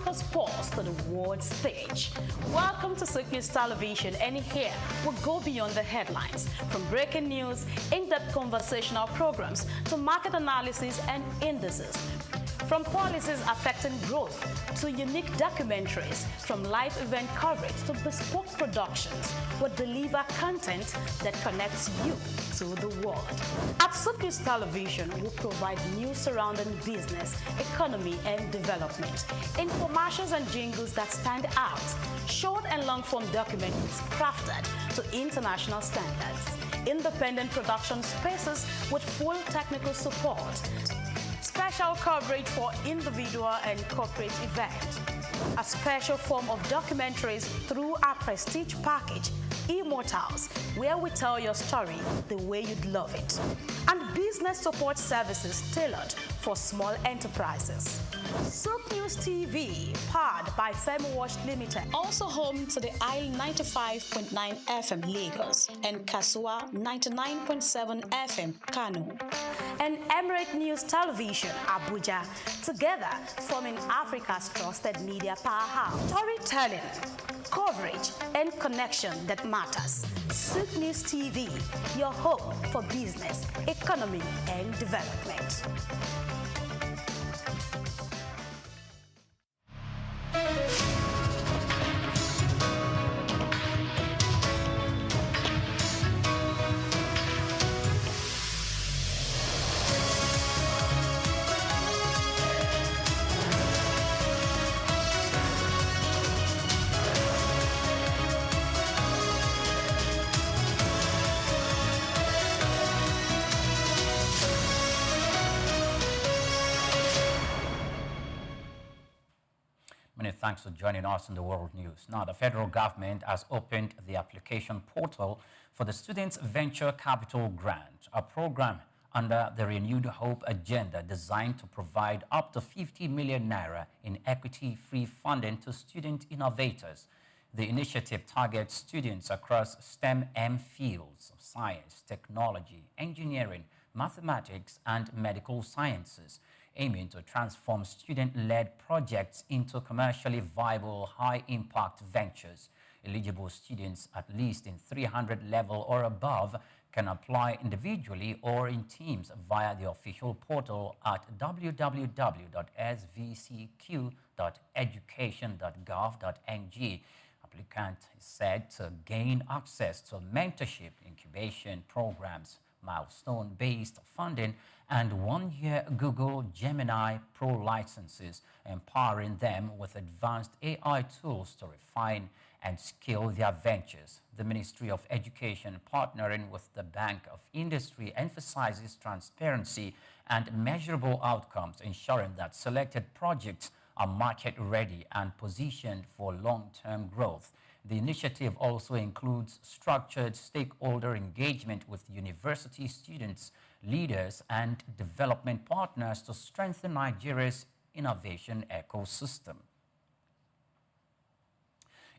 us pause to the world stage. Welcome to SOOK News Television, and here we'll go beyond the headlines, from breaking news, in-depth conversational programs, to market analysis and indices. From policies affecting growth to unique documentaries, from live event coverage to bespoke productions, we'll deliver content that connects you to the world. At SOOK News Television, we provide news surrounding business, economy, and development, infomercials and jingles that stand out, short and long-form documentaries crafted to international standards, independent production spaces with full technical support, special coverage for individual and corporate events, a special form of documentaries through our prestige package, Immortals, where we tell your story the way you'd love it, and business support services tailored for small enterprises. SOOK News TV, powered by FemWatch Limited, also home to the Isle 95.9 FM Lagos and Kasua 99.7 FM Kano, and Emirate News Television Abuja, together forming Africa's trusted media powerhouse. Storytelling, coverage, and connection that matters. SOOK News TV, your home for business, economy, and development. Many thanks for joining us in the World News. Now, the federal government has opened the application portal for the Students Venture Capital Grant, a program under the Renewed Hope agenda designed to provide up to 50 million naira in equity-free funding to student innovators. The initiative targets students across STEM fields of science, technology, engineering, mathematics, and medical sciences, aiming to transform student-led projects into commercially viable, high-impact ventures. Eligible students, at least in 300 level or above, can apply individually or in teams via the official portal at www.svcq.education.gov.ng. Applicant is said to gain access to mentorship, incubation programs, milestone-based funding, and one-year Google Gemini Pro licenses, empowering them with advanced AI tools to refine and scale their ventures. The Ministry of Education, partnering with the Bank of Industry, emphasizes transparency and measurable outcomes, ensuring that selected projects are market-ready and positioned for long-term growth. The initiative also includes structured stakeholder engagement with university students, leaders, and development partners to strengthen Nigeria's innovation ecosystem.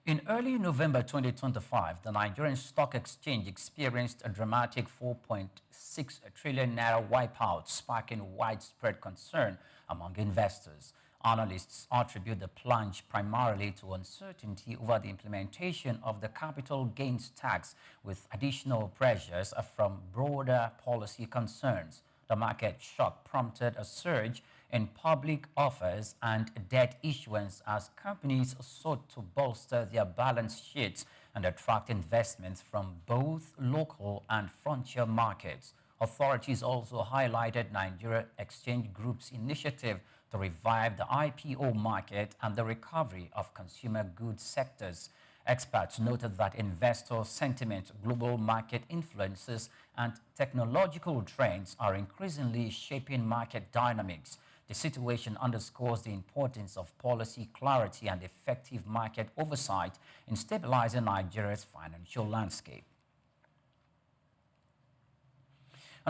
In early November 2025, the Nigerian Stock Exchange experienced a dramatic 4.6 trillion naira wipeout, sparking widespread concern among investors. Analysts attribute the plunge primarily to uncertainty over the implementation of the capital gains tax, with additional pressures from broader policy concerns. The market shock prompted a surge in public offers and debt issuance as companies sought to bolster their balance sheets and attract investments from both local and frontier markets. Authorities also highlighted Nigeria Exchange Group's initiative to revive the IPO market and the recovery of consumer goods sectors. Experts noted that investor sentiment, global market influences, and technological trends are increasingly shaping market dynamics. The situation underscores the importance of policy clarity and effective market oversight in stabilizing Nigeria's financial landscape.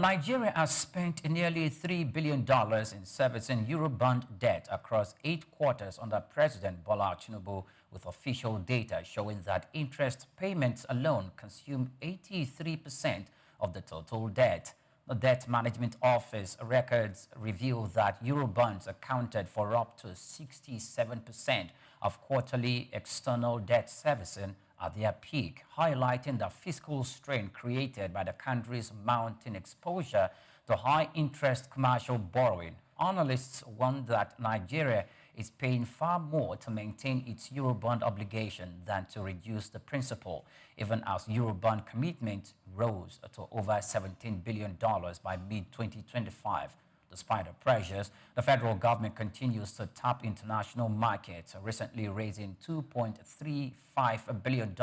Nigeria has spent nearly $3 billion in servicing Eurobond debt across 8 quarters under President Bola Tinubu, with official data showing that interest payments alone consume 83% of the total debt. The Debt Management Office records reveal that Eurobonds accounted for up to 67% of quarterly external debt servicing at their peak, highlighting the fiscal strain created by the country's mounting exposure to high-interest commercial borrowing. Analysts warn that Nigeria is paying far more to maintain its Eurobond obligation than to reduce the principal, even as Eurobond commitment rose to over $17 billion by mid-2025. Despite the pressures, the federal government continues to tap international markets, recently raising $2.35 billion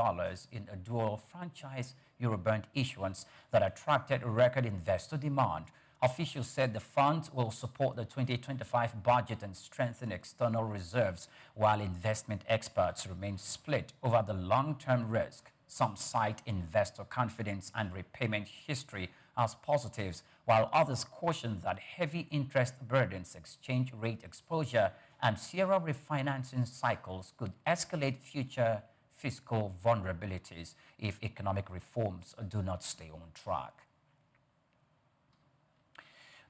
in a dual franchise Eurobond issuance that attracted record investor demand. Officials said the funds will support the 2025 budget and strengthen external reserves, while investment experts remain split over the long-term risk. Some cite investor confidence and repayment history as positives, while others caution that heavy interest burdens, exchange rate exposure, and serial refinancing cycles could escalate future fiscal vulnerabilities if economic reforms do not stay on track.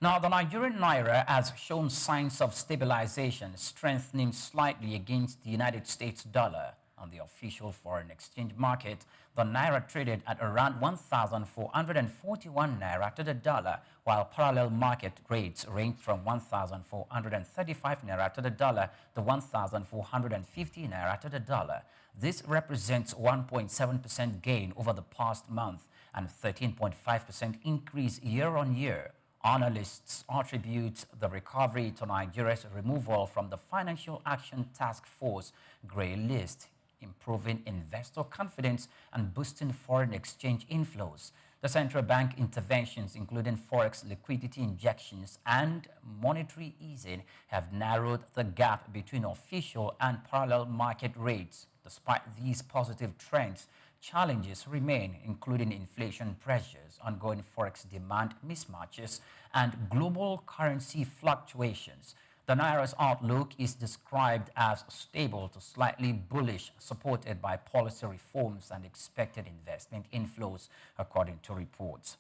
Now, the Nigerian naira has shown signs of stabilization, strengthening slightly against the United States dollar. On the official foreign exchange market, the naira traded at around 1,441 naira to the dollar, while parallel market rates ranged from 1,435 naira to the dollar to 1,450 naira to the dollar. This represents 1.7% gain over the past month and 13.5% increase year-on-year. Analysts attribute the recovery to Nigeria's removal from the Financial Action Task Force grey list, improving investor confidence and boosting foreign exchange inflows. The central bank interventions, including forex liquidity injections and monetary easing, have narrowed the gap between official and parallel market rates. Despite these positive trends, challenges remain, including inflation pressures, ongoing forex demand mismatches, and global currency fluctuations. The naira's outlook is described as stable to slightly bullish, supported by policy reforms and expected investment inflows, according to reports.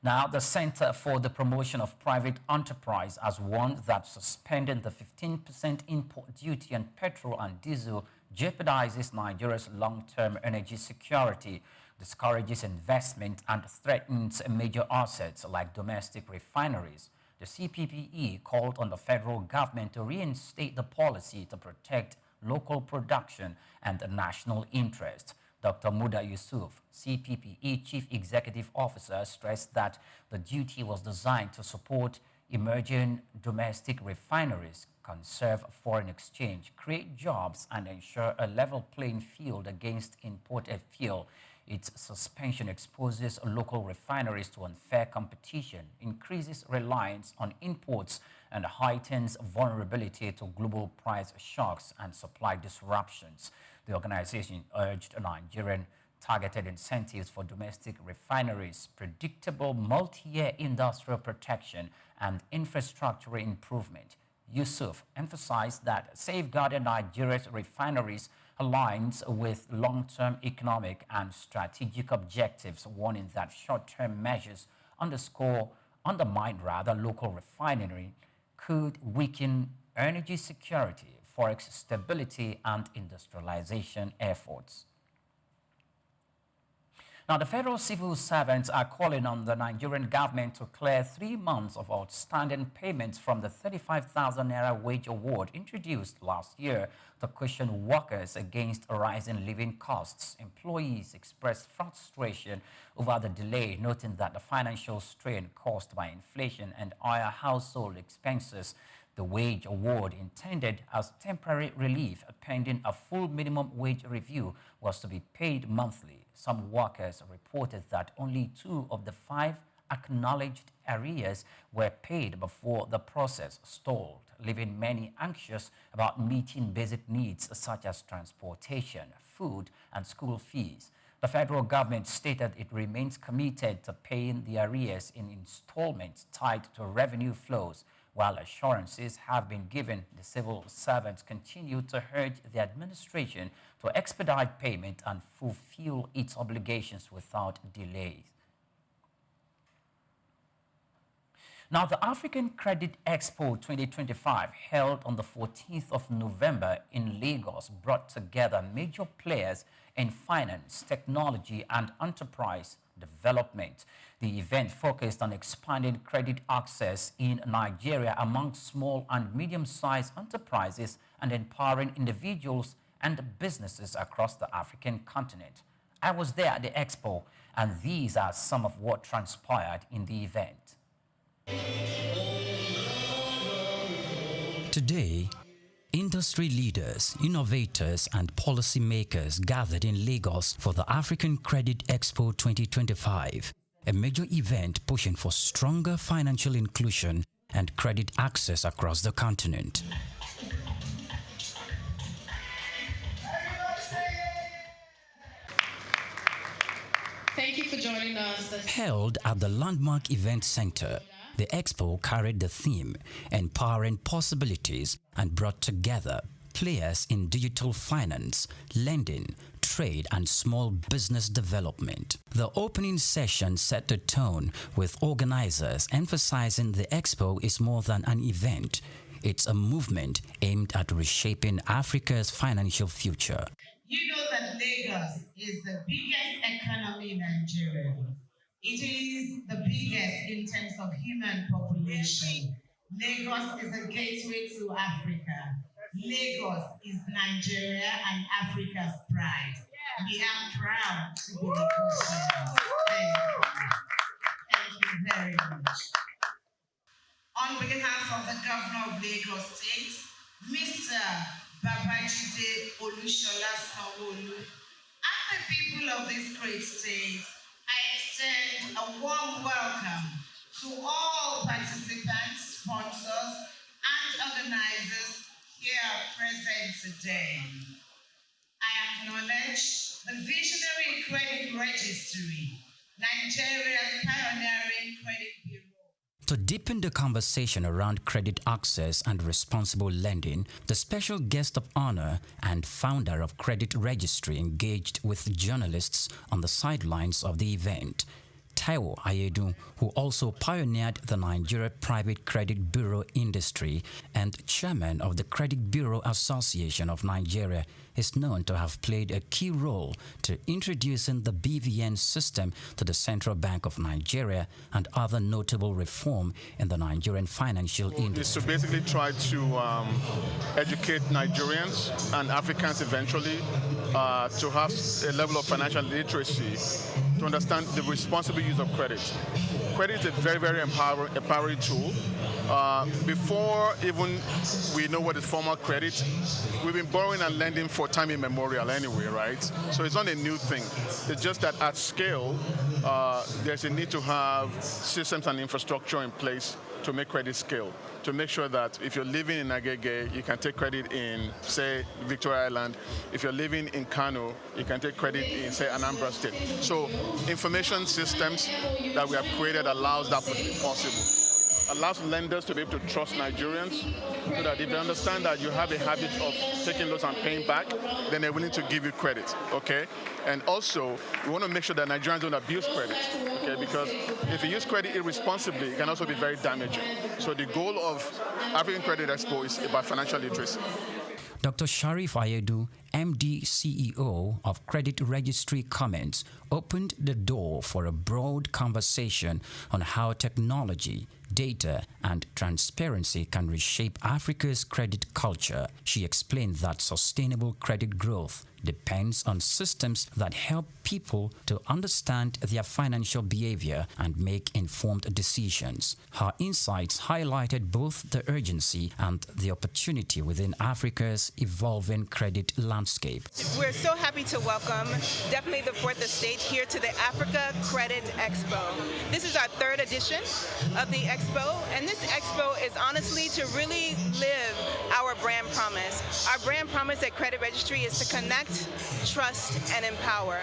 Now, the Center for the Promotion of Private Enterprise has warned that suspending the 15% import duty on petrol and diesel jeopardizes Nigeria's long-term energy security, discourages investment, and threatens major assets like domestic refineries. The CPPE called on the federal government to reinstate the policy to protect local production and the national interest. Dr. Muda Yusuf, CPPE Chief Executive Officer, stressed that the duty was designed to support emerging domestic refineries, conserve foreign exchange, create jobs, and ensure a level playing field against imported fuel. Its suspension exposes local refineries to unfair competition, increases reliance on imports, and heightens vulnerability to global price shocks and supply disruptions. The organization urged Nigerian targeted incentives for domestic refineries, predictable multi-year industrial protection, and infrastructure improvement. Yusuf emphasized that safeguarding Nigeria's refineries aligns with long-term economic and strategic objectives, warning that short-term measures undermine local refinery could weaken energy security, forex stability, and industrialization efforts. Now, the federal civil servants are calling on the Nigerian government to clear 3 months of outstanding payments from the 35,000 naira wage award introduced last year to cushion workers against rising living costs. Employees expressed frustration over the delay, noting that the financial strain caused by inflation and higher household expenses. The wage award, intended as temporary relief pending a full minimum wage review, was to be paid monthly. Some workers reported that only 2 of the 5 acknowledged arrears were paid before the process stalled, leaving many anxious about meeting basic needs such as transportation, food, and school fees. The federal government stated it remains committed to paying the arrears in installments tied to revenue flows. While assurances have been given, the civil servants continue to urge the administration to expedite payment and fulfill its obligations without delays. Now, the African Credit Expo 2025, held on the 14th of November in Lagos, brought together major players in finance, technology, and enterprise development. The event focused on expanding credit access in Nigeria among small and medium-sized enterprises and empowering individuals and businesses across the African continent. I was there at the expo, and these are some of what transpired in the event. Today, industry leaders, innovators, and policymakers gathered in Lagos for the African Credit Expo 2025, a major event pushing for stronger financial inclusion and credit access across the continent. Thank you for joining us. Held at the Landmark Event Center, the expo carried the theme Empowering Possibilities and brought together players in digital finance, lending, trade, and small business development. The opening session set the tone, with organizers emphasizing the expo is more than an event. It's a movement aimed at reshaping Africa's financial future. You know that Lagos is the biggest economy in Nigeria. It is the biggest in terms of human population. Lagos is a gateway to Africa. Lagos is Nigeria and Africa's pride. We are proud to be Lagosians. Thank you very much. On behalf of the Governor of Lagos State, Mr. Babajide Olusola Sanwo-Olu, and the people of this great state, I extend a warm welcome to all participants, sponsors, and organizers here present today. I acknowledge the Visionary Credit Registry, Nigeria's pioneering credit bureau. To deepen the conversation around credit access and responsible lending, the special guest of honor and founder of Credit Registry engaged with journalists on the sidelines of the event. Taiwo Ayedu, who also pioneered the Nigeria Private Credit Bureau industry and chairman of the Credit Bureau Association of Nigeria, is known to have played a key role to introducing the BVN system to the Central Bank of Nigeria and other notable reform in the Nigerian financial industry. Is to basically try to educate Nigerians and Africans eventually to have a level of financial literacy to understand the responsible use of credit. Credit is a very, very empowering tool. Before even we know what is formal credit, we've been borrowing and lending for time immemorial anyway, right? So it's not a new thing. It's just that at scale, there's a need to have systems and infrastructure in place to make credit scale, to make sure that if you're living in Agege, you can take credit in, say, Victoria Island. If you're living in Kano, you can take credit in, say, Anambra State. So information systems that we have created allows that to be possible. Allows lenders to be able to trust Nigerians so that if they understand that you have a habit of taking loans and paying back, then they're willing to give you credit, okay? And also, we want to make sure that Nigerians don't abuse credit, okay? Because if you use credit irresponsibly, it can also be very damaging. So the goal of African Credit Expo is about financial literacy. Dr. Sharif Ayedu, MD CEO of Credit Registry Comments, opened the door for a broad conversation on how technology, data, and transparency can reshape Africa's credit culture. She explained that sustainable credit growth depends on systems that help people to understand their financial behavior and make informed decisions. Her insights highlighted both the urgency and the opportunity within Africa's evolving credit landscape. We're so happy to welcome definitely the fourth estate here to the Africa Credit Expo. This is our third edition of the expo, and this expo is honestly to really live our brand promise. Our brand promise at Credit Registry is to connect, trust, and empower.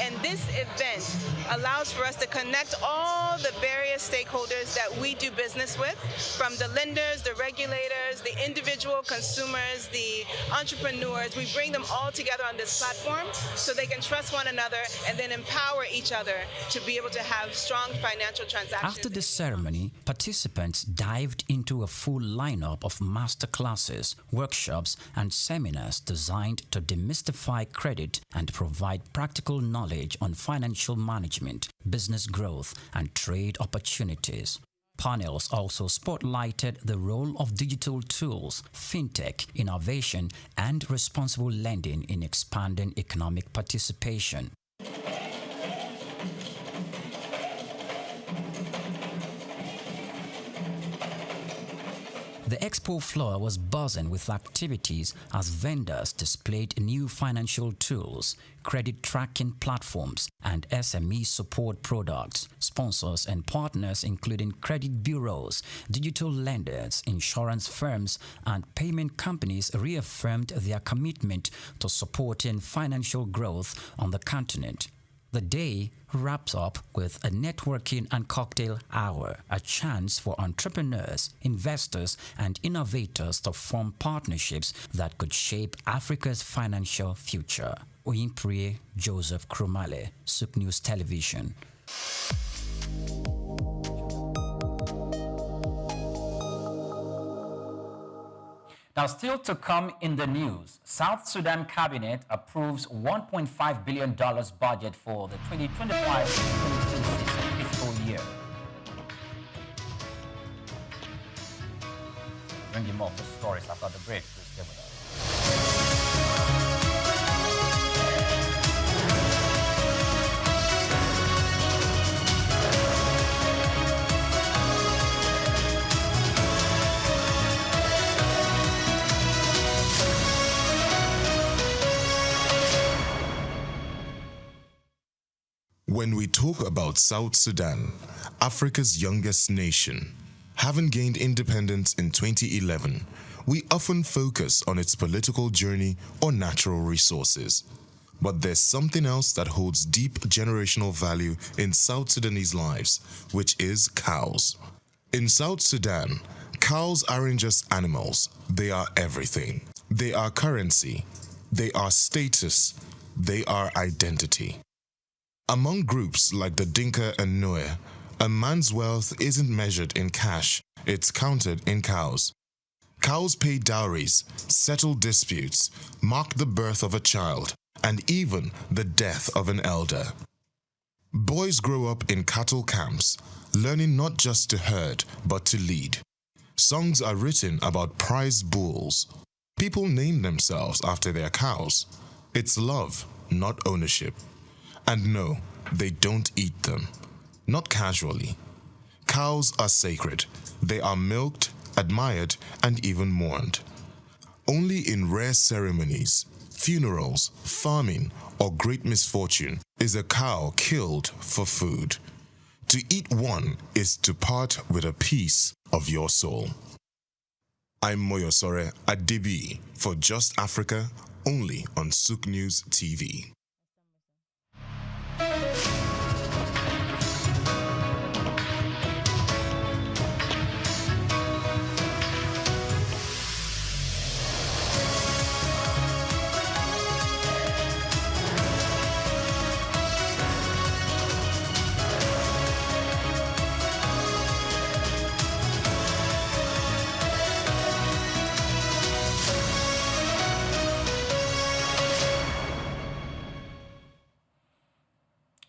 And this event allows for us to connect all the various stakeholders that we do business with, from the lenders, the regulators, the individual consumers, the entrepreneurs. We bring them all together on this platform so they can trust one another and then empower each other to be able to have strong financial transactions. After the ceremony, participants dived into a full lineup of masterclasses, workshops, and seminars designed to demystify credit and provide practical knowledge on financial management, business growth, and trade opportunities. Panels also spotlighted the role of digital tools, fintech, innovation, and responsible lending in expanding economic participation. The expo floor was buzzing with activities as vendors displayed new financial tools, credit tracking platforms, and SME support products. Sponsors and partners including credit bureaus, digital lenders, insurance firms, and payment companies reaffirmed their commitment to supporting financial growth on the continent. The day wraps up with a networking and cocktail hour, a chance for entrepreneurs, investors, and innovators to form partnerships that could shape Africa's financial future. Oyimprie Joseph Krumale, Souk News Television. Now, still to come in the news, South Sudan Cabinet approves $1.5 billion budget for the 2025-2026 fiscal year. Bring you more of the stories after the break. Please stay with us. When we talk about South Sudan, Africa's youngest nation, having gained independence in 2011, we often focus on its political journey or natural resources. But there's something else that holds deep generational value in South Sudanese lives, which is cows. In South Sudan, cows aren't just animals, they are everything. They are currency, they are status, they are identity. Among groups like the Dinka and Nuer, a man's wealth isn't measured in cash, it's counted in cows. Cows pay dowries, settle disputes, mark the birth of a child, and even the death of an elder. Boys grow up in cattle camps, learning not just to herd, but to lead. Songs are written about prized bulls. People name themselves after their cows. It's love, not ownership. And no, they don't eat them. Not casually. Cows are sacred. They are milked, admired, and even mourned. Only in rare ceremonies, funerals, farming, or great misfortune is a cow killed for food. To eat one is to part with a piece of your soul. I'm Moyosore Adebi for Just Africa, only on Souk News TV.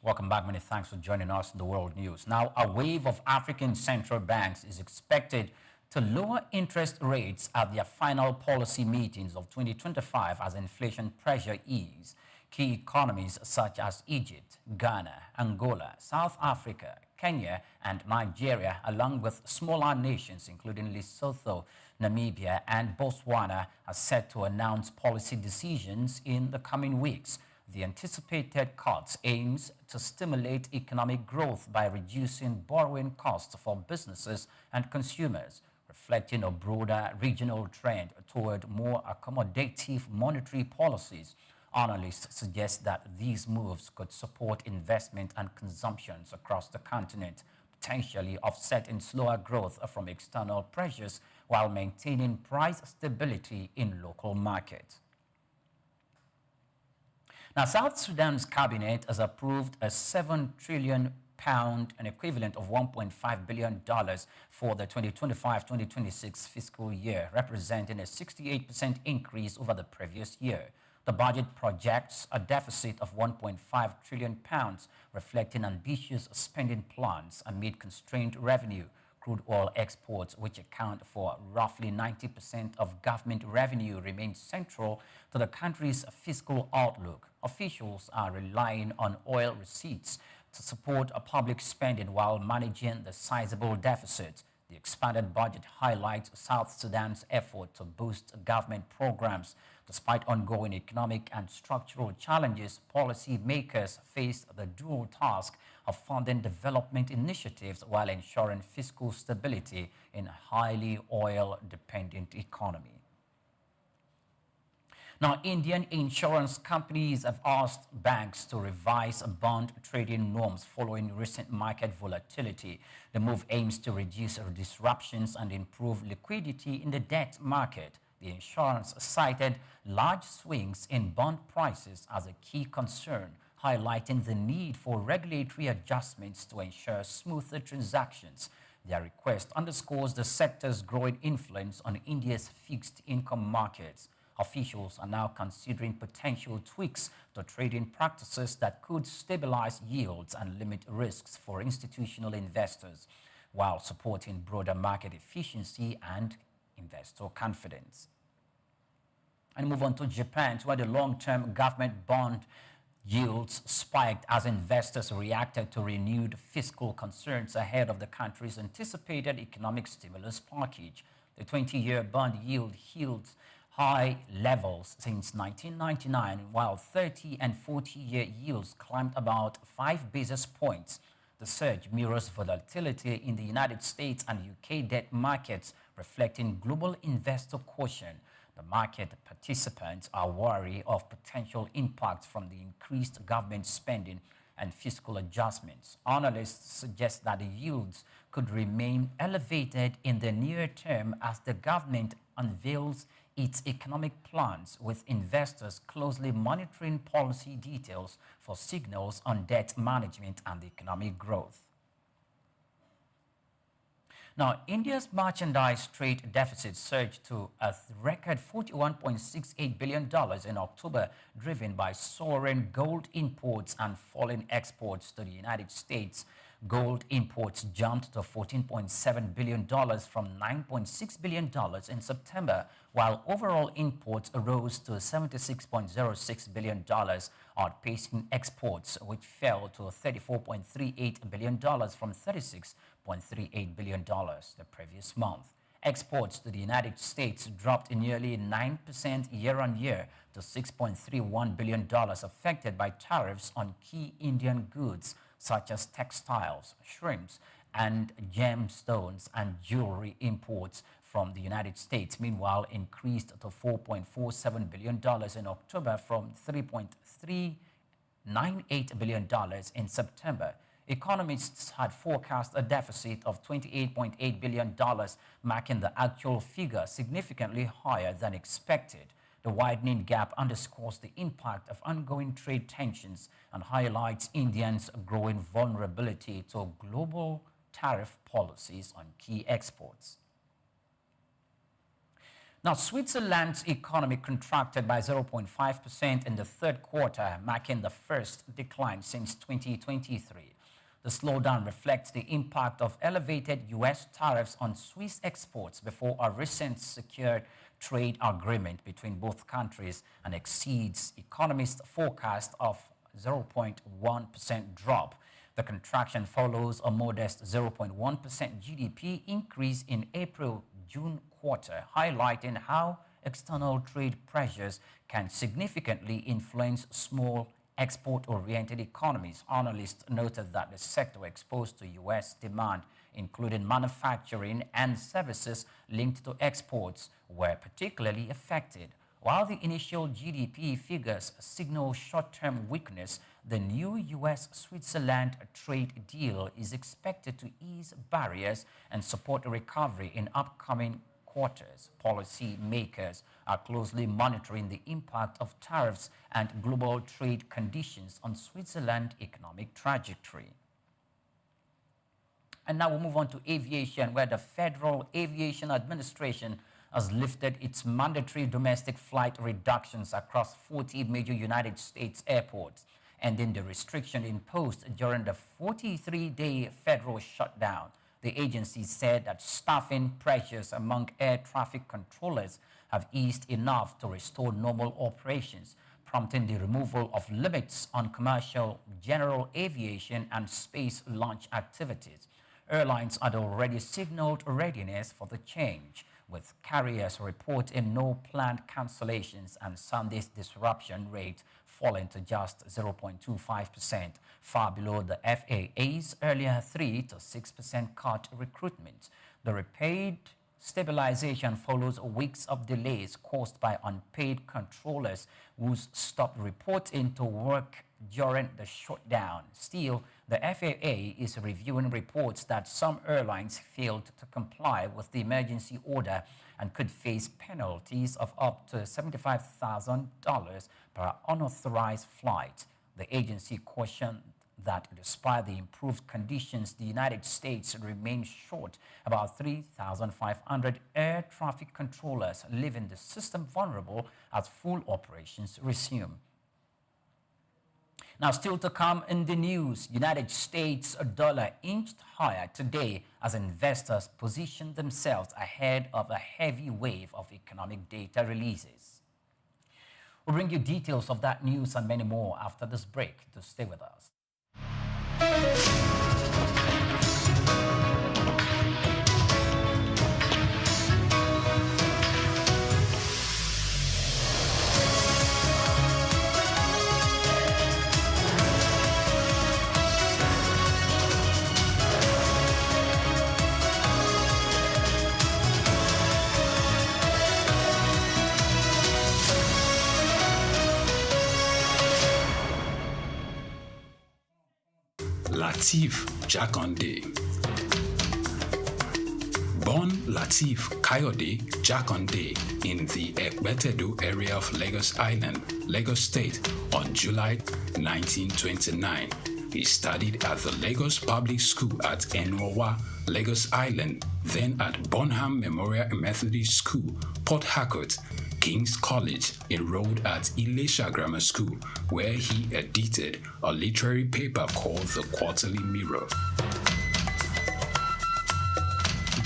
Welcome back. Many thanks for joining us in the World News. Now, a wave of African central banks is expected to lower interest rates at their final policy meetings of 2025 as inflation pressure eases. Key economies such as Egypt, Ghana, Angola, South Africa, Kenya, and Nigeria, along with smaller nations including Lesotho, Namibia, and Botswana, are set to announce policy decisions in the coming weeks. The anticipated cuts aims to stimulate economic growth by reducing borrowing costs for businesses and consumers. reflecting a broader regional trend toward more accommodative monetary policies. Analysts suggest that these moves could support investment and consumptions across the continent, potentially offsetting slower growth from external pressures while maintaining price stability in local markets. Now, South Sudan's cabinet has approved a £7 trillion, an equivalent of $1.5 billion for the 2025-2026 fiscal year, representing a 68% increase over the previous year. The budget projects a deficit of £1.5 trillion, reflecting ambitious spending plans amid constrained revenue. Crude oil exports, which account for roughly 90% of government revenue, remain central to the country's fiscal outlook. Officials are relying on oil receipts to support public spending while managing the sizable deficit. The expanded budget highlights South Sudan's effort to boost government programs. Despite ongoing economic and structural challenges, policymakers face the dual task of funding development initiatives while ensuring fiscal stability in a highly oil-dependent economy. Now, Indian insurance companies have asked banks to revise bond trading norms following recent market volatility. The move aims to reduce disruptions and improve liquidity in the debt market. The insurance cited large swings in bond prices as a key concern, highlighting the need for regulatory adjustments to ensure smoother transactions. Their request underscores the sector's growing influence on India's fixed income markets. Officials are now considering potential tweaks to trading practices that could stabilize yields and limit risks for institutional investors, while supporting broader market efficiency and investor confidence. And move on to Japan, where the long-term government bond yields spiked as investors reacted to renewed fiscal concerns ahead of the country's anticipated economic stimulus package. The 20-year bond yield held high levels since 1999, while 30 and 40-year yields climbed about 5 basis points. The surge mirrors volatility in the United States and UK debt markets, reflecting global investor caution. The market participants are wary of potential impacts from the increased government spending and fiscal adjustments. Analysts suggest that the yields could remain elevated in the near term as the government unveils its economic plans, with investors closely monitoring policy details for signals on debt management and economic growth. Now, India's merchandise trade deficit surged to a record $41.68 billion in October, driven by soaring gold imports and falling exports to the United States. Gold imports jumped to $14.7 billion from $9.6 billion in September, while overall imports rose to $76.06 billion, outpacing exports, which fell to $34.38 billion from $36.38 billion the previous month. Exports to the United States dropped nearly 9% year-on-year to $6.31 billion, affected by tariffs on key Indian goods such as textiles, shrimps, and gemstones and jewelry. Imports from the United States, meanwhile, increased to $4.47 billion in October from $3.398 billion in September. Economists had forecast a deficit of $28.8 billion, making the actual figure significantly higher than expected. The widening gap underscores the impact of ongoing trade tensions and highlights India's growing vulnerability to global tariff policies on key exports. Now, Switzerland's economy contracted by 0.5% in the third quarter, marking the first decline since 2023. The slowdown reflects the impact of elevated U.S. tariffs on Swiss exports before a recent secured trade agreement between both countries, and exceeds economists' forecast of 0.1% drop. The contraction follows a modest 0.1% GDP increase in April-June quarter, highlighting how external trade pressures can significantly influence small export-oriented economies. Analysts noted that the sector exposed to U.S. demand including manufacturing and services linked to exports, were particularly affected. While the initial GDP figures signal short-term weakness, the new U.S.-Switzerland trade deal is expected to ease barriers and support a recovery in upcoming quarters. Policy makers are closely monitoring the impact of tariffs and global trade conditions on Switzerland's economic trajectory. And now we'll move on to aviation, where the Federal Aviation Administration has lifted its mandatory domestic flight reductions across 40 major United States airports, ending the restriction imposed during the 43-day federal shutdown. The agency said that staffing pressures among air traffic controllers have eased enough to restore normal operations, prompting the removal of limits on commercial, general aviation, and space launch activities. Airlines had already signaled readiness for the change, with carriers reporting no planned cancellations and Sunday's disruption rate falling to just 0.25%, far below the FAA's earlier 3 to 6% cut recruitment. The repaid stabilization follows weeks of delays caused by unpaid controllers who stopped reporting to work during the shutdown. Still, the FAA is reviewing reports that some airlines failed to comply with the emergency order and could face penalties of up to $75,000 per unauthorized flight. The agency cautioned that despite the improved conditions, the United States remains short about 3,500 air traffic controllers, leaving the system vulnerable as full operations resume. Now, still to come in the news, United States dollar inched higher today as investors positioned themselves ahead of a heavy wave of economic data releases. We'll bring you details of that news and many more after this break. To stay with us. Lateef Jakande. Born Lateef Kayode Jakande in the Ekpetedo area of Lagos Island, Lagos State on July 1929. He studied at the Lagos Public School at Enowa, Lagos Island, then at Bonham Memorial Methodist School, Port Harcourt, King's College, enrolled at Ilesha Grammar School, where he edited a literary paper called The Quarterly Mirror.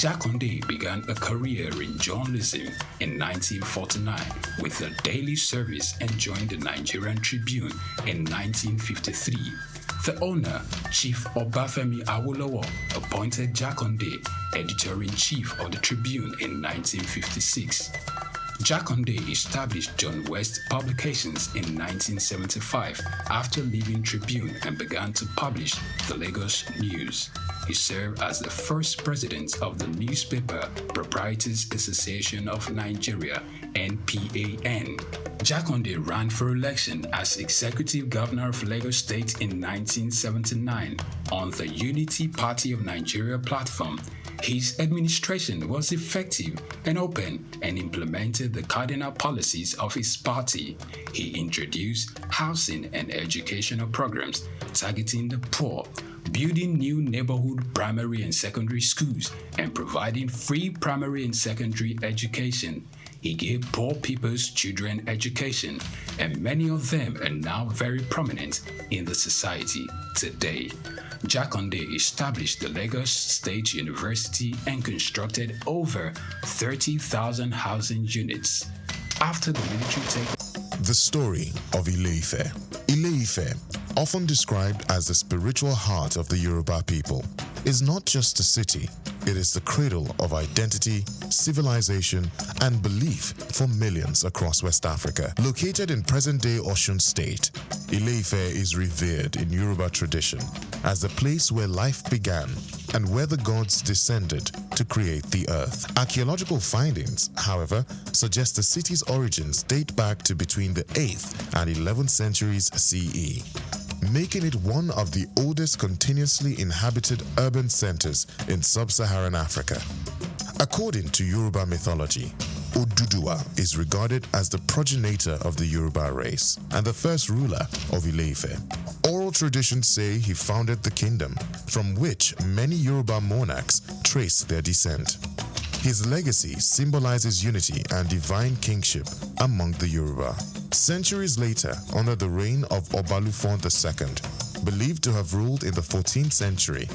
Jakande began a career in journalism in 1949 with the Daily Service and joined the Nigerian Tribune in 1953. The owner, Chief Obafemi Awolowo, appointed Jakande editor-in-chief of the Tribune in 1956. Jakande established John West Publications in 1975 after leaving Tribune and began to publish the Lagos News. He served as the first president of the Newspaper Proprietors Association of Nigeria, NPAN. Jakande ran for election as executive governor of Lagos State in 1979 on the Unity Party of Nigeria platform. His administration was effective and open and implemented the cardinal policies of his party. He introduced housing and educational programs targeting the poor, building new neighborhood primary and secondary schools, and providing free primary and secondary education. He gave poor people's children education, and many of them are now very prominent in the society today. Jakande established the Lagos State University and constructed over 30,000 housing units. After the military takeover, The story of Ile-Ife. Ile-Ife, often described as the spiritual heart of the Yoruba people, is not just a city, It is the cradle of identity, civilization, and belief for millions across West Africa. Located in present-day Osun State, Ile-Ife is revered in Yoruba tradition as the place where life began and where the gods descended to create the earth. Archaeological findings, however, suggest the city's origins date back to between the 8th and 11th centuries CE, making it one of the oldest continuously inhabited urban centers in sub-Saharan Africa. According to Yoruba mythology, Oduduwa is regarded as the progenitor of the Yoruba race and the first ruler of Ile-Ife. Oral traditions say he founded the kingdom, from which many Yoruba monarchs trace their descent. His legacy symbolizes unity and divine kingship among the Yoruba. Centuries later, under the reign of Obalufon II, believed to have ruled in the 14th century,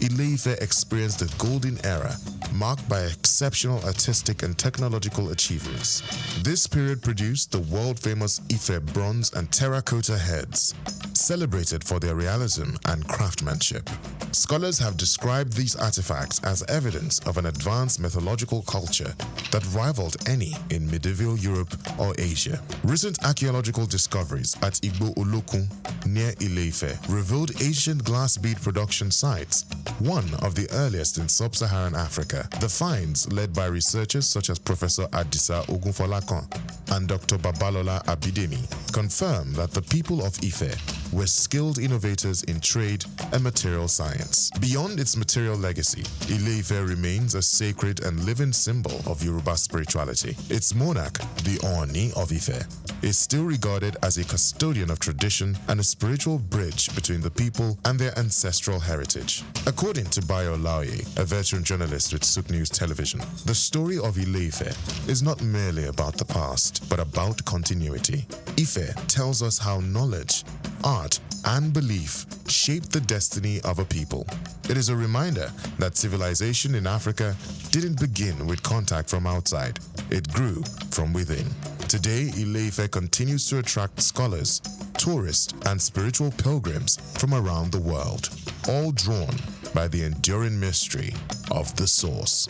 Ile-Ife experienced a golden era marked by exceptional artistic and technological achievements. This period produced the world-famous Ife bronze and terracotta heads, celebrated for their realism and craftsmanship. Scholars have described these artifacts as evidence of an advanced mythological culture that rivaled any in medieval Europe or Asia. Recent archaeological discoveries at Igbo Olokun, near Ile-Ife, revealed ancient glass bead production sites, one of the earliest in sub-Saharan Africa. The finds, led by researchers such as Professor Adisa Ogunfolakon and Dr. Babalola Abidemi, confirm that the people of Ife were skilled innovators in trade and material science. Beyond its material legacy, Ile-Ife remains a sacred and living symbol of Yoruba spirituality. Its monarch, the Ooni of Ife, is still regarded as a custodian of tradition and a spiritual bridge between the people and their ancestral heritage. According to Bayo Laoye, a veteran journalist with Sook News Television, the story of Ile-Ife is not merely about the past, but about continuity. Ife tells us how knowledge, art, and belief shape the destiny of a people. It is a reminder that civilization in Africa didn't begin with contact from outside. It grew from within. Today, Ile-Ife continues to attract scholars, tourists, and spiritual pilgrims from around the world, all drawn by the enduring mystery of the source.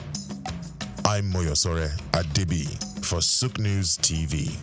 I'm Moyosore Adebi for Sook News TV.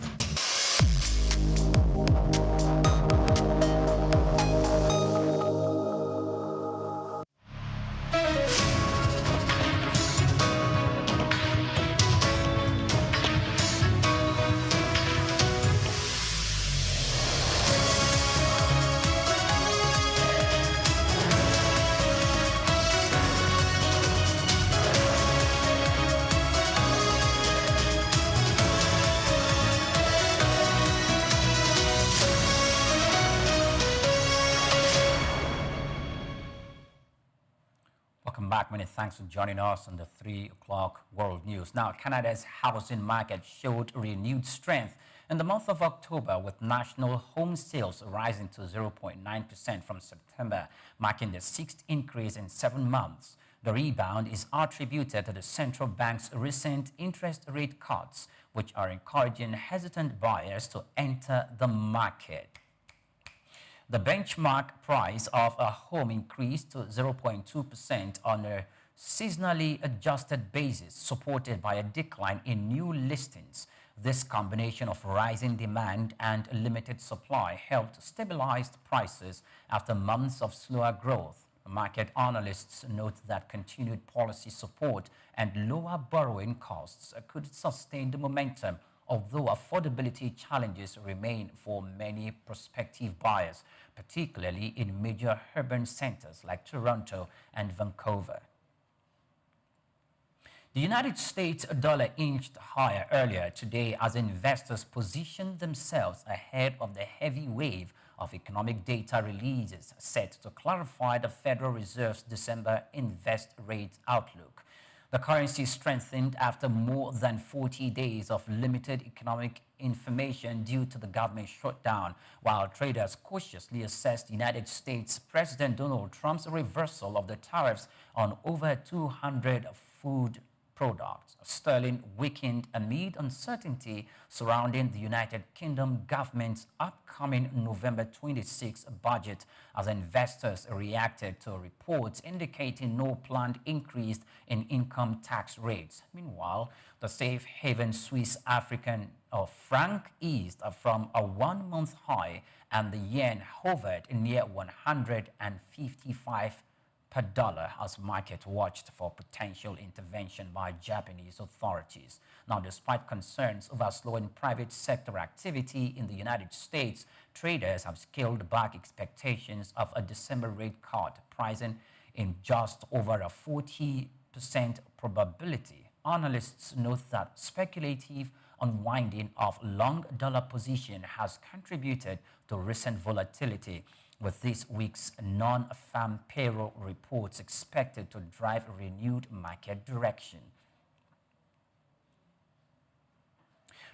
Back. Many thanks for joining us on the 3 o'clock World News. Now, Canada's housing market showed renewed strength in the month of October, with national home sales rising to 0.9% from September, marking the 6th increase in 7 months. The rebound is attributed to the central bank's recent interest rate cuts, which are encouraging hesitant buyers to enter the market. The benchmark price of a home increased to 0.2% on a seasonally adjusted basis, supported by a decline in new listings. This combination of rising demand and limited supply helped stabilize prices after months of slower growth. Market analysts note that continued policy support and lower borrowing costs could sustain the momentum, although affordability challenges remain for many prospective buyers, particularly in major urban centers like Toronto and Vancouver. The United States dollar inched higher earlier today as investors positioned themselves ahead of the heavy wave of economic data releases set to clarify the Federal Reserve's December interest rate outlook. The currency strengthened after more than 40 days of limited economic information due to the government shutdown, while traders cautiously assessed United States President Donald Trump's reversal of the tariffs on over 200 food products. Sterling weakened amid uncertainty surrounding the United Kingdom government's upcoming November 26 budget as investors reacted to reports indicating no planned increase in income tax rates. Meanwhile, the safe haven Swiss African franc eased from a one-month high, and the yen hovered near 155 per dollar as market watched for potential intervention by Japanese authorities. Now, despite concerns over slowing private sector activity in the United States, traders have scaled back expectations of a December rate cut, pricing in just over a 40% probability. Analysts note that speculative unwinding of long dollar position has contributed to recent volatility, with this week's non-farm payroll reports expected to drive renewed market direction.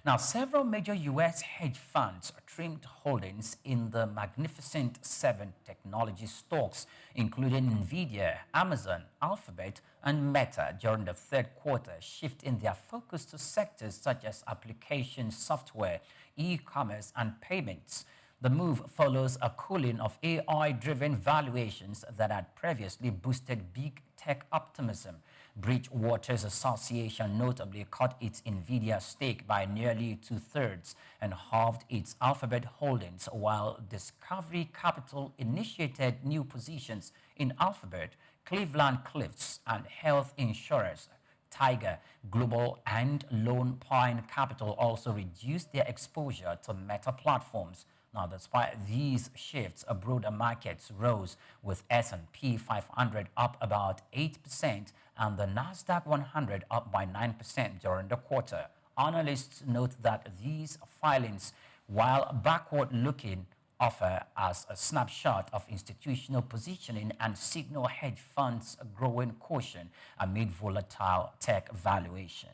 Now, several major U.S. hedge funds trimmed holdings in the Magnificent Seven technology stocks, including NVIDIA, Amazon, Alphabet, and Meta during the third quarter, shifting their focus to sectors such as application software, e-commerce, and payments. The move follows a cooling of AI-driven valuations that had previously boosted big tech optimism. Bridgewater's Association notably cut its NVIDIA stake by nearly 2/3 and halved its Alphabet holdings, while Discovery Capital initiated new positions in Alphabet, Cleveland Cliffs, and health insurers Tiger Global and Lone Pine Capital also reduced their exposure to Meta platforms. Now, despite these shifts, broader markets rose, with S&P 500 up about 8% and the Nasdaq 100 up by 9% during the quarter. Analysts note that these filings, while backward-looking, offer as a snapshot of institutional positioning and signal hedge funds' growing caution amid volatile tech valuation.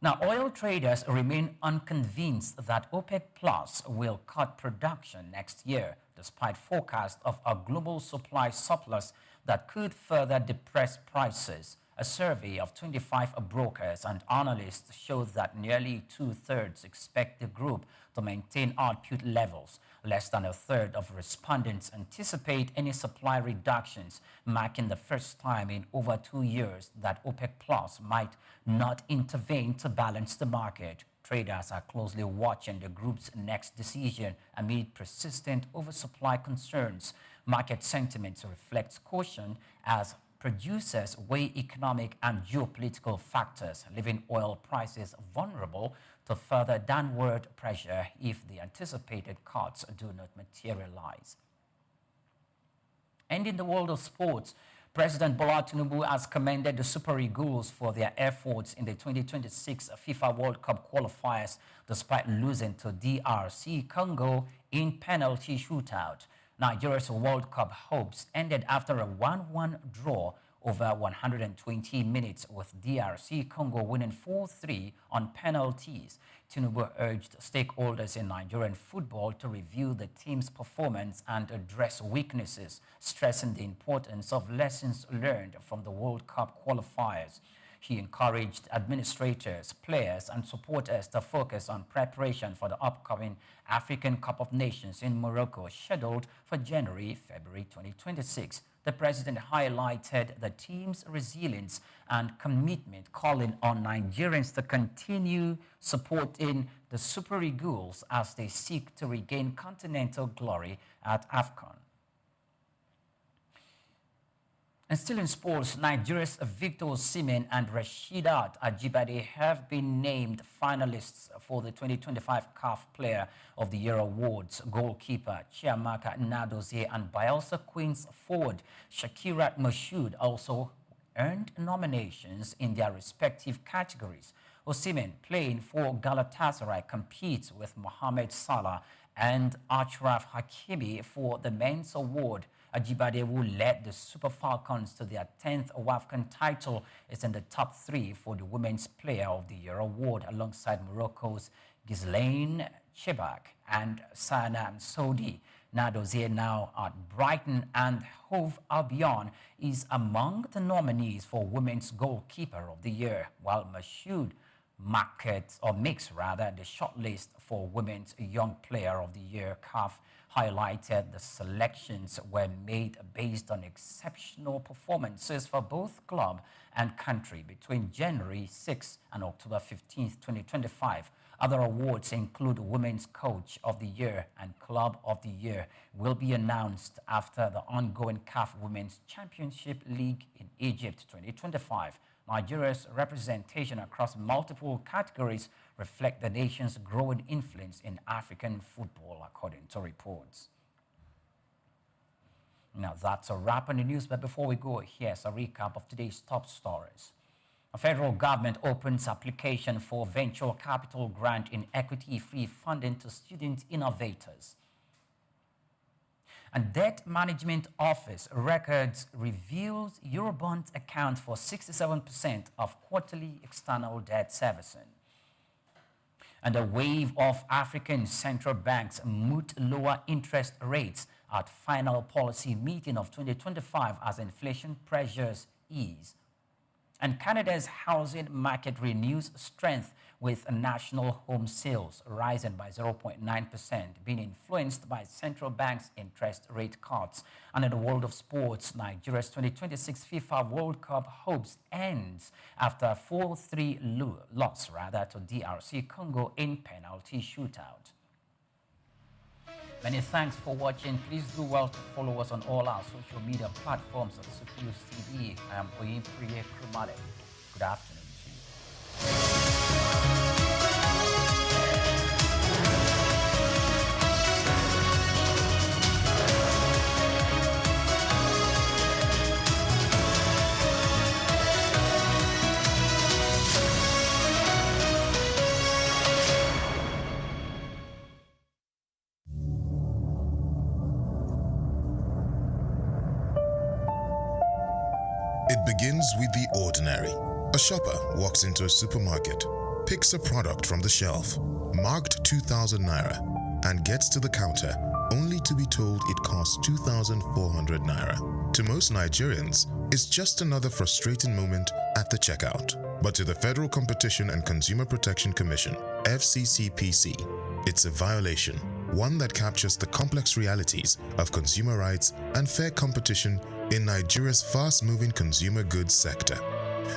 Now, oil traders remain unconvinced that OPEC Plus will cut production next year, despite forecasts of a global supply surplus that could further depress prices. A survey of 25 brokers and analysts shows that nearly 2/3 expect the group to maintain output levels. Less than a third of respondents anticipate any supply reductions, marking the first time in over 2 years that OPEC Plus might not intervene to balance the market. Traders are closely watching the group's next decision amid persistent oversupply concerns. Market sentiment reflects caution as producers weigh economic and geopolitical factors, leaving oil prices vulnerable to further downward pressure if the anticipated cuts do not materialize. And in the world of sports, President Bola Tinubu has commended the Super Eagles for their efforts in the 2026 FIFA World Cup qualifiers, despite losing to DRC Congo in penalty shootout. Nigeria's World Cup hopes ended after a 1-1 draw over 120 minutes, with DRC Congo winning 4-3 on penalties. Tinubu urged stakeholders in Nigerian football to review the team's performance and address weaknesses, stressing the importance of lessons learned from the World Cup qualifiers. He encouraged administrators, players, and supporters to focus on preparation for the upcoming African Cup of Nations in Morocco, scheduled for January-February 2026. The president highlighted the team's resilience and commitment, calling on Nigerians to continue supporting the Super Eagles as they seek to regain continental glory at AFCON. And still in sports, Nigeria's Victor Osimhen and Rasheedat Ajibade have been named finalists for the 2025 CAF Player of the Year awards. Goalkeeper Chiamaka Nnadozie and Bayelsa Queens forward Shakirat Mashood also earned nominations in their respective categories. Osimhen, playing for Galatasaray, competes with Mohamed Salah and Achraf Hakimi for the men's award. Ajibade, who led the Super Falcons to their 10th WAFCON title, is in the top 3 for the Women's Player of the Year award, alongside Morocco's Ghislaine Chebak and Sana Msoudi. Nadozie, now at Brighton and Hove Albion, is among the nominees for Women's Goalkeeper of the Year, while Mashoud makes the shortlist for Women's Young Player of the Year. CAF highlighted the selections were made based on exceptional performances for both club and country between January 6 and October 15, 2025. Other awards include Women's Coach of the Year and Club of the Year will be announced after the ongoing CAF Women's Championship League in Egypt 2025. Nigeria's representation across multiple categories reflect the nation's growing influence in African football, according to reports. Now, that's a wrap on the news, but before we go, here's a recap of today's top stories. The federal government opens application for venture capital grant in equity-free funding to student innovators. And Debt Management Office records reveals Eurobonds account for 67% of quarterly external debt servicing. And a wave of African central banks moot lower interest rates at final policy meeting of 2025 as inflation pressures ease. And Canada's housing market renews strength with national home sales rising by 0.9%, being influenced by central banks' interest rate cuts. And in the world of sports, Nigeria's 2026 FIFA World Cup hopes ends after a 4-3 loss to DRC Congo in penalty shootout. Many thanks for watching. Please do well to follow us on all our social media platforms at SupNews TV. I am Oyin Priye Krumade. Good afternoon to you. It begins with the ordinary. A shopper walks into a supermarket, picks a product from the shelf, marked 2,000 naira, and gets to the counter only to be told it costs 2,400 naira. To most Nigerians, it's just another frustrating moment at the checkout. But to the Federal Competition and Consumer Protection Commission, FCCPC, it's a violation, one that captures the complex realities of consumer rights and fair competition in Nigeria's fast-moving consumer goods sector.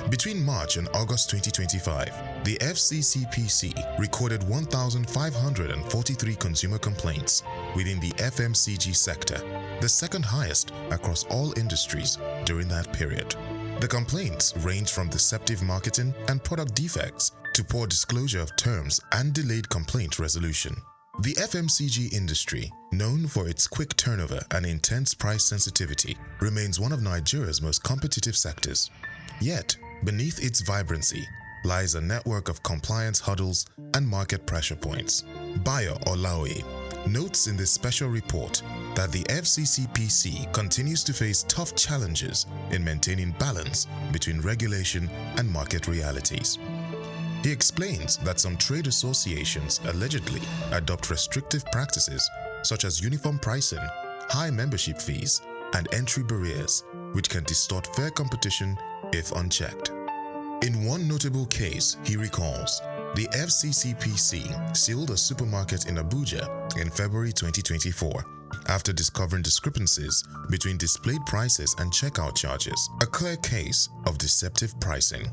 Between March and August 2025, the FCCPC recorded 1,543 consumer complaints within the FMCG sector, the second highest across all industries during that period. The complaints range from deceptive marketing and product defects to poor disclosure of terms and delayed complaint resolution. The FMCG industry, known for its quick turnover and intense price sensitivity, remains one of Nigeria's most competitive sectors. Yet, beneath its vibrancy lies a network of compliance hurdles and market pressure points. Bayo Olaoye notes in this special report that the FCCPC continues to face tough challenges in maintaining balance between regulation and market realities. He explains that some trade associations allegedly adopt restrictive practices such as uniform pricing, high membership fees, and entry barriers, which can distort fair competition if unchecked. In one notable case, he recalls, the FCCPC sealed a supermarket in Abuja in February 2024 after discovering discrepancies between displayed prices and checkout charges, a clear case of deceptive pricing.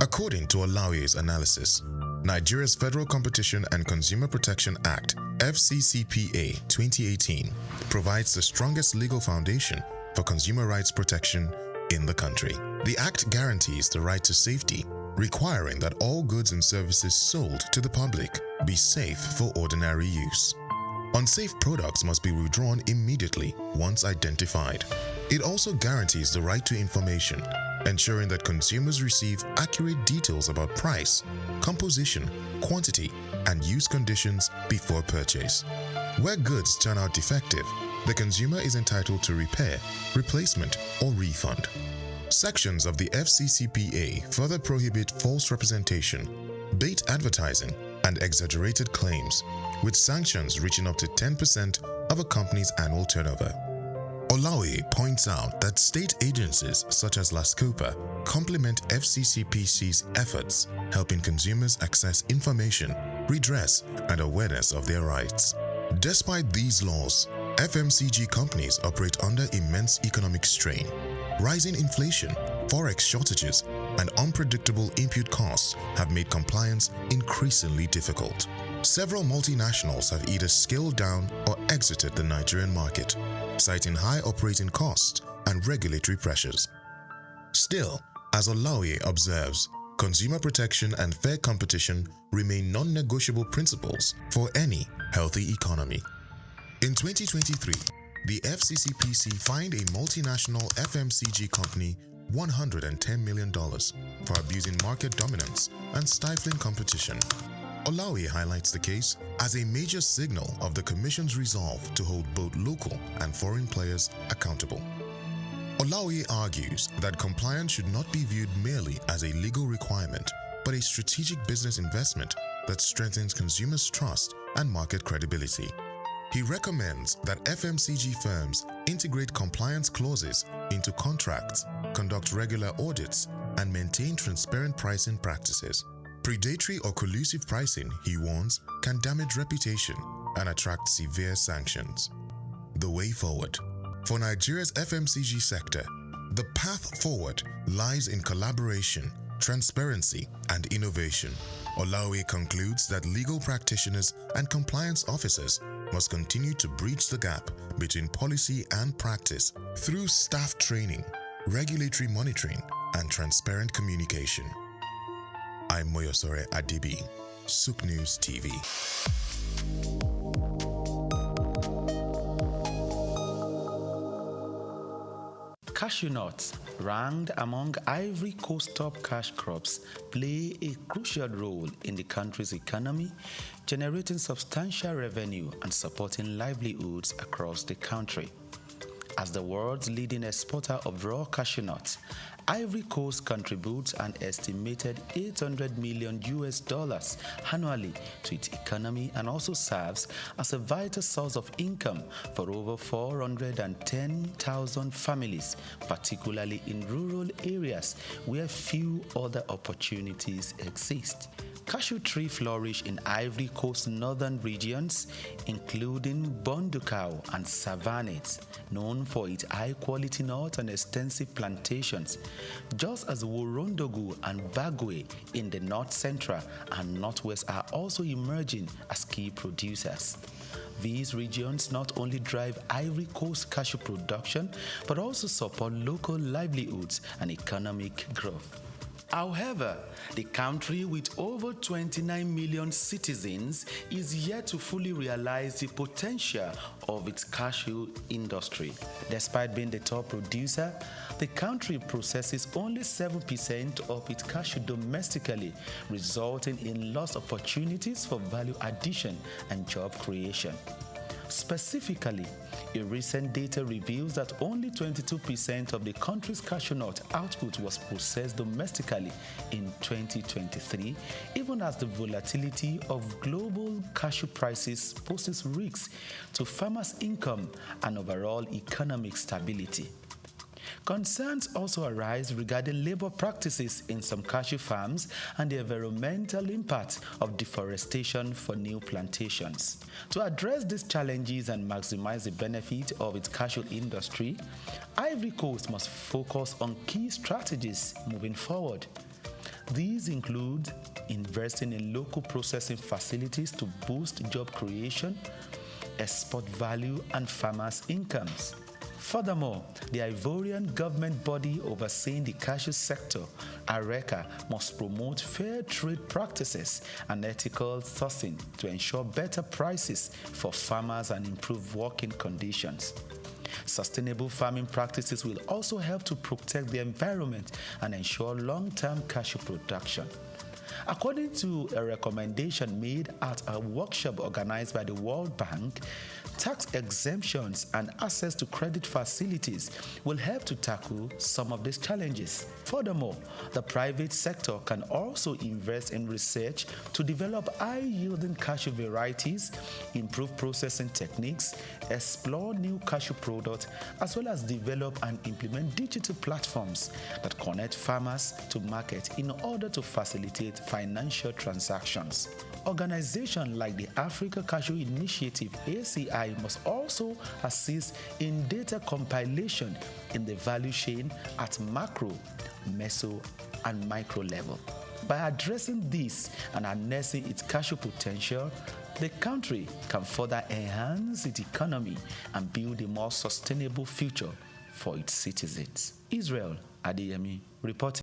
According to Olaoye's analysis, Nigeria's Federal Competition and Consumer Protection Act, FCCPA 2018, provides the strongest legal foundation for consumer rights protection in the country. The Act guarantees the right to safety, requiring that all goods and services sold to the public be safe for ordinary use. Unsafe products must be withdrawn immediately once identified. It also guarantees the right to information, ensuring that consumers receive accurate details about price, composition, quantity, and use conditions before purchase. Where goods turn out defective, the consumer is entitled to repair, replacement, or refund. Sections of the FCCPA further prohibit false representation, bait advertising, and exaggerated claims, with sanctions reaching up to 10% of a company's annual turnover. Olaoye points out that state agencies such as LASCOPA complement FCCPC's efforts, helping consumers access information, redress, and awareness of their rights. Despite these laws, FMCG companies operate under immense economic strain. Rising inflation, forex shortages, and unpredictable input costs have made compliance increasingly difficult. Several multinationals have either scaled down or exited the Nigerian market, citing high operating costs and regulatory pressures. Still, as Olaoye observes, consumer protection and fair competition remain non-negotiable principles for any healthy economy. In 2023, the FCCPC fined a multinational FMCG company $110 million for abusing market dominance and stifling competition. Olaoye highlights the case as a major signal of the Commission's resolve to hold both local and foreign players accountable. Olaoye argues that compliance should not be viewed merely as a legal requirement, but a strategic business investment that strengthens consumers' trust and market credibility. He recommends that FMCG firms integrate compliance clauses into contracts, conduct regular audits, and maintain transparent pricing practices. Predatory or collusive pricing, he warns, can damage reputation and attract severe sanctions. The way forward. For Nigeria's FMCG sector, the path forward lies in collaboration, transparency, and innovation. Olaoye concludes that legal practitioners and compliance officers must continue to bridge the gap between policy and practice through staff training, regulatory monitoring, and transparent communication. I'm Moyosore Adibi, Sook News TV. Cashew nuts, ranked among Ivory Coast top cash crops, play a crucial role in the country's economy, generating substantial revenue and supporting livelihoods across the country. As the world's leading exporter of raw cashew nuts, Ivory Coast contributes an estimated $800 million annually to its economy and also serves as a vital source of income for over 410,000 families, particularly in rural areas where few other opportunities exist. Cashew trees flourish in Ivory Coast northern regions, including Bondukau and Savannah, known for its high-quality nuts and extensive plantations, just as Worondogu and Bagwe in the north central and northwest are also emerging as key producers. These regions not only drive Ivory Coast cashew production, but also support local livelihoods and economic growth. However, the country with over 29 million citizens is yet to fully realize the potential of its cashew industry. Despite being the top producer, the country processes only 7% of its cashew domestically, resulting in lost opportunities for value addition and job creation. Specifically, a recent data reveals that only 22% of the country's cashew nut output was processed domestically in 2023, even as the volatility of global cashew prices poses risks to farmers' income and overall economic stability. Concerns also arise regarding labor practices in some cashew farms and the environmental impact of deforestation for new plantations. To address these challenges and maximize the benefit of its cashew industry, Ivory Coast must focus on key strategies moving forward. These include investing in local processing facilities to boost job creation, export value, and farmers' incomes. Furthermore, the Ivorian government body overseeing the cashew sector, ARECA, must promote fair trade practices and ethical sourcing to ensure better prices for farmers and improve working conditions. Sustainable farming practices will also help to protect the environment and ensure long-term cashew production. According to a recommendation made at a workshop organized by the World Bank, Tax exemptions and access to credit facilities will help to tackle some of these challenges. Furthermore, the private sector can also invest in research to develop high-yielding cashew varieties, improve processing techniques, explore new cashew products, as well as develop and implement digital platforms that connect farmers to market in order to facilitate financial transactions. Organizations like the Africa Cashew Initiative, ACI, must also assist in data compilation in the value chain at macro, meso, and micro level. By addressing this and harnessing its cashew potential, the country can further enhance its economy and build a more sustainable future for its citizens. Israel Adeyemi reporting.